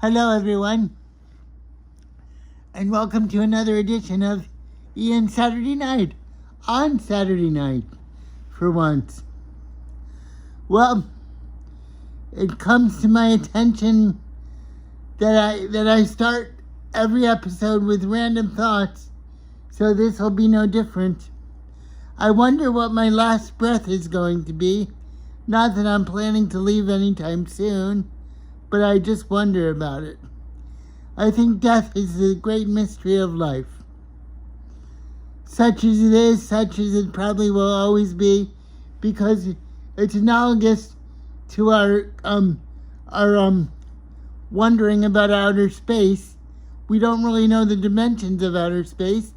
Hello, everyone, and welcome to another edition of Ian Saturday Night, on Saturday night, for once. Well, it comes to my attention that I start every episode with random thoughts, so this will be no different. I wonder what my last breath is going to be. Not that I'm planning to leave anytime soon, but I just wonder about it. I think death is the great mystery of life. Such as it is, such as it probably will always be, because it's analogous to our wondering about outer space. We don't really know the dimensions of outer space,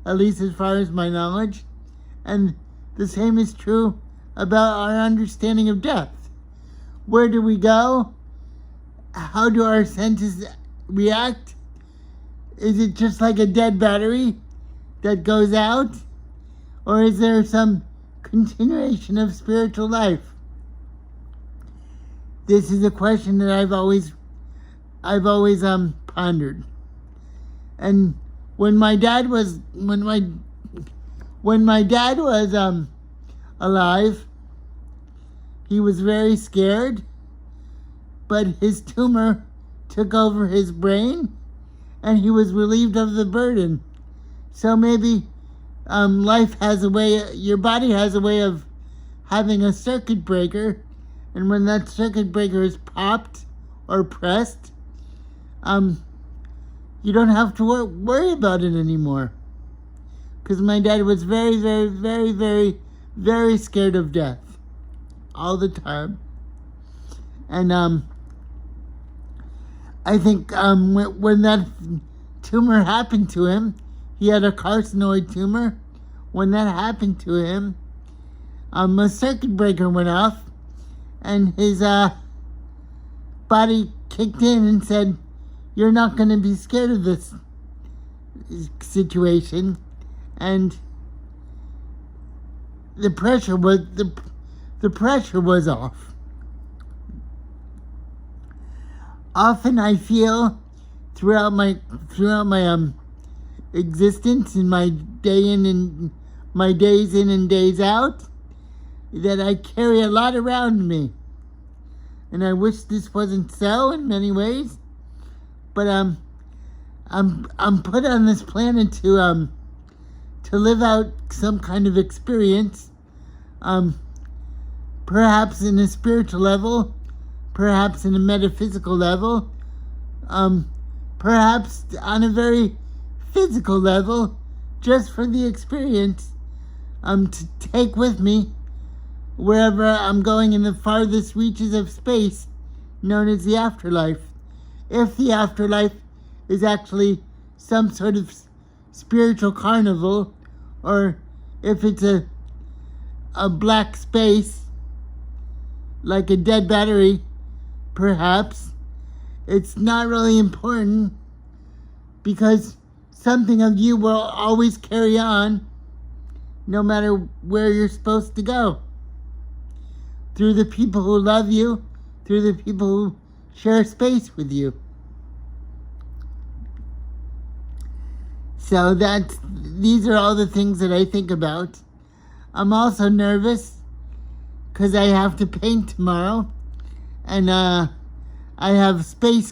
at least as far as my knowledge. And the same is true about our understanding of death. Where do we go? How do our senses react? Is it just like a dead battery that goes out? Or is there some continuation of spiritual life? This is a question that I've always pondered. And when my dad was alive, he was very scared, but his tumor took over his brain and he was relieved of the burden. So maybe life has a way, your body has a way of having a circuit breaker, and when that circuit breaker is popped or pressed, you don't have to worry about it anymore. Because my dad was very, very, very, very, very scared of death all the time. And I think when that tumor happened to him, he had a carcinoid tumor. When that happened to him, a circuit breaker went off, and his body kicked in and said, "You're not going to be scared of this situation." And the pressure was off. Often I feel throughout my existence, in my days in and days out, that I carry a lot around me, and I wish this wasn't so in many ways. But I'm put on this planet to live out some kind of experience, perhaps in a spiritual level, perhaps in a metaphysical level, perhaps on a very physical level, just for the experience, to take with me wherever I'm going in the farthest reaches of space, known as the afterlife. If the afterlife is actually some sort of spiritual carnival, or if it's a black space, like a dead battery, perhaps, it's not really important, because something of you will always carry on, no matter where you're supposed to go. Through the people who love you, through the people who share space with you. So these are all the things that I think about. I'm also nervous because I have to paint tomorrow, and I have space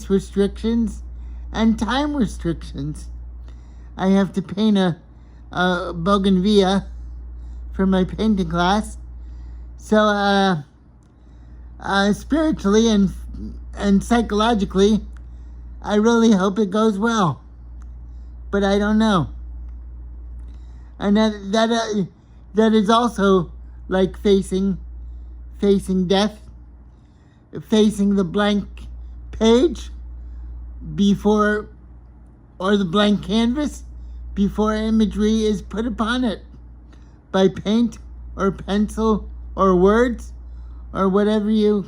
restrictions and time restrictions. I have to paint a bougainvillea for my painting class. So spiritually and psychologically, I really hope it goes well, but I don't know. And that is also like facing death, facing the blank page before, or the blank canvas before imagery is put upon it by paint or pencil or words or whatever you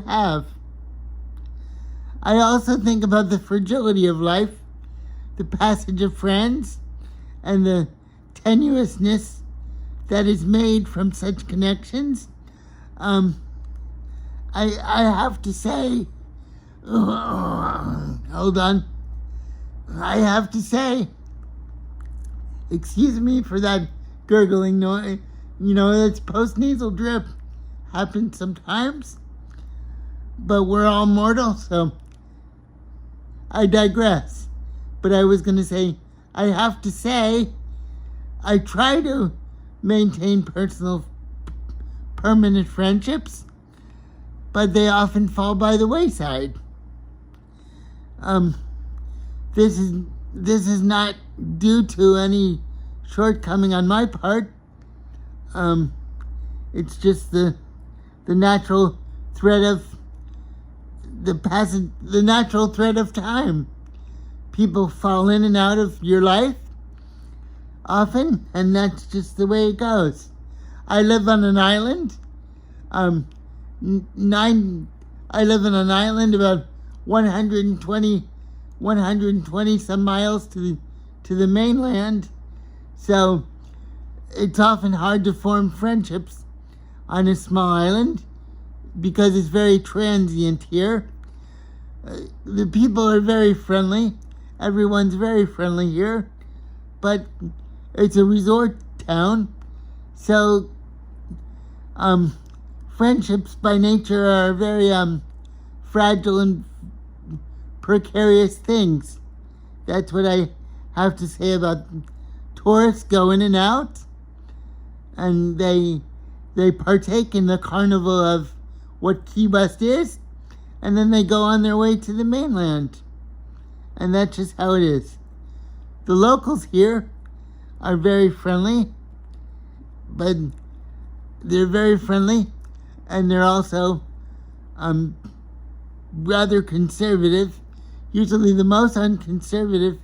have. I also think about the fragility of life, the passage of friends, and the tenuousness that is made from such connections. I have to say Hold on. I have to say, excuse me for that gurgling noise. You know, it's post-nasal drip. Happens sometimes. But we're all mortal, so I digress. But I was going to say, I have to say, I try to maintain permanent friendships, but they often fall by the wayside. This is not due to any shortcoming on my part. It's just the natural thread of the natural thread of time. People fall in and out of your life often, and that's just the way it goes. I live on an island. I live on an island about 120 some miles to the mainland. So it's often hard to form friendships on a small island because it's very transient here. The people are very friendly. Everyone's very friendly here, but it's a resort town, so friendships by nature are very fragile and precarious things. That's what I have to say about tourists go in and out, and they partake in the carnival of what Key West is, and then they go on their way to the mainland. And that's just how it is. The locals here are very friendly, but they're very friendly, and they're also rather conservative. Usually the most unconservative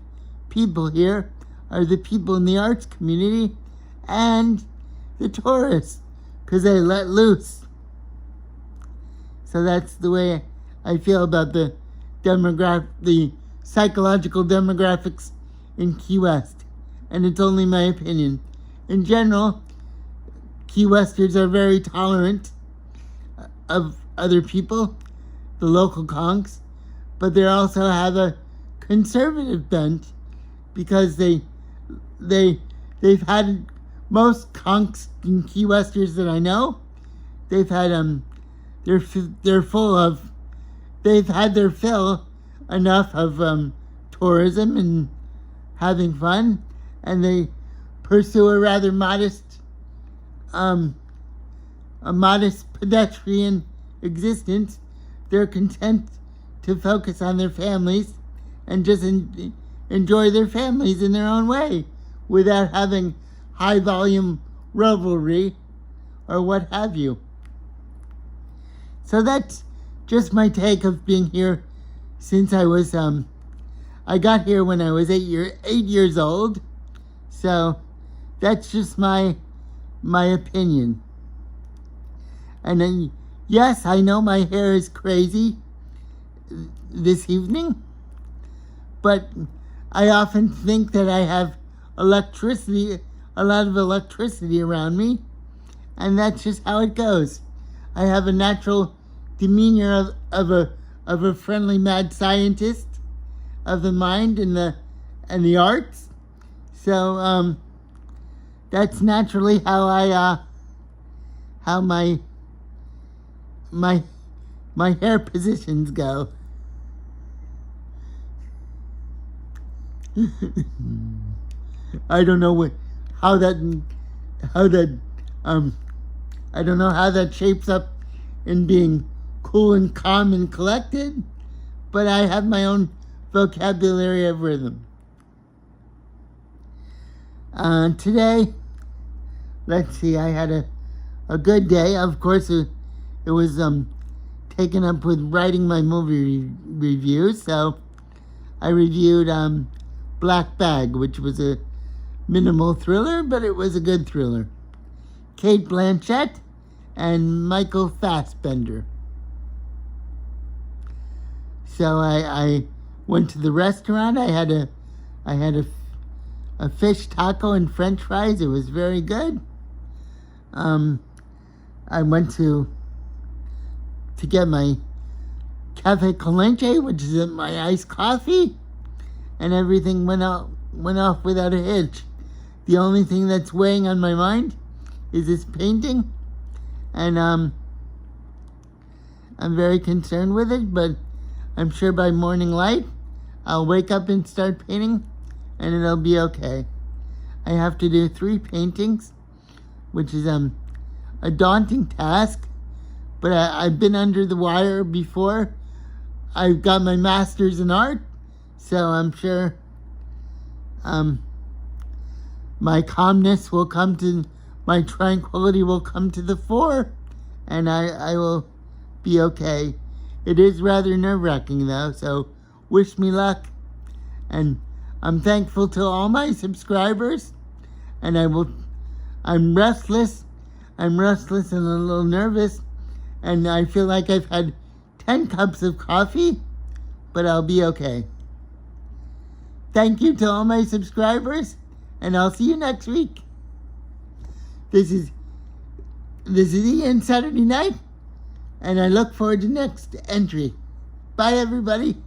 people here are the people in the arts community and the tourists, because they let loose. So that's the way I feel about the psychological demographics in Key West, and it's only my opinion. In general, Key Westers are very tolerant of other people, the local conchs, but they also have a conservative bent because they've had most conchs in Key Westers that I know. They've had they've had their fill enough of tourism and having fun, and they pursue a rather modest pedestrian existence. They're content to focus on their families and just enjoy their families in their own way without having high volume revelry or what have you. So that's just my take of being here since I was I got here when I was 8 years old. So that's just my opinion. And then, yes, I know my hair is crazy this evening, but I often think that I have a lot of electricity around me, and that's just how it goes. I have a natural demeanor of a friendly mad scientist of the mind and the arts. So that's naturally how how my hair positions go. I don't know how that I don't know how that shapes up in being cool and calm and collected, but I have my own vocabulary of rhythm. Today, let's see, I had a good day. Of course, it was taken up with writing my movie reviews, so I reviewed Black Bag, which was a minimal thriller, but it was a good thriller. Cate Blanchett and Michael Fassbender. So I went to the restaurant. I had a fish taco and French fries. It was very good. I went to get my Cafe Con Leche, which is my iced coffee, and everything went off without a hitch. The only thing that's weighing on my mind is this painting, and I'm very concerned with it, but I'm sure by morning light I'll wake up and start painting, and it'll be okay. I have to do 3 paintings, which is a daunting task, but I've been under the wire before. I've got my master's in art, so I'm sure my calmness will come to, my tranquility will come to the fore, and I will be okay. It is rather nerve-wracking though, so wish me luck. And I'm thankful to all my subscribers, and I'm restless and a little nervous, and I feel like I've had 10 cups of coffee, but I'll be okay. Thank you to all my subscribers, and I'll see you next week. This is Ian Saturday Night, and I look forward to next entry. Bye, everybody.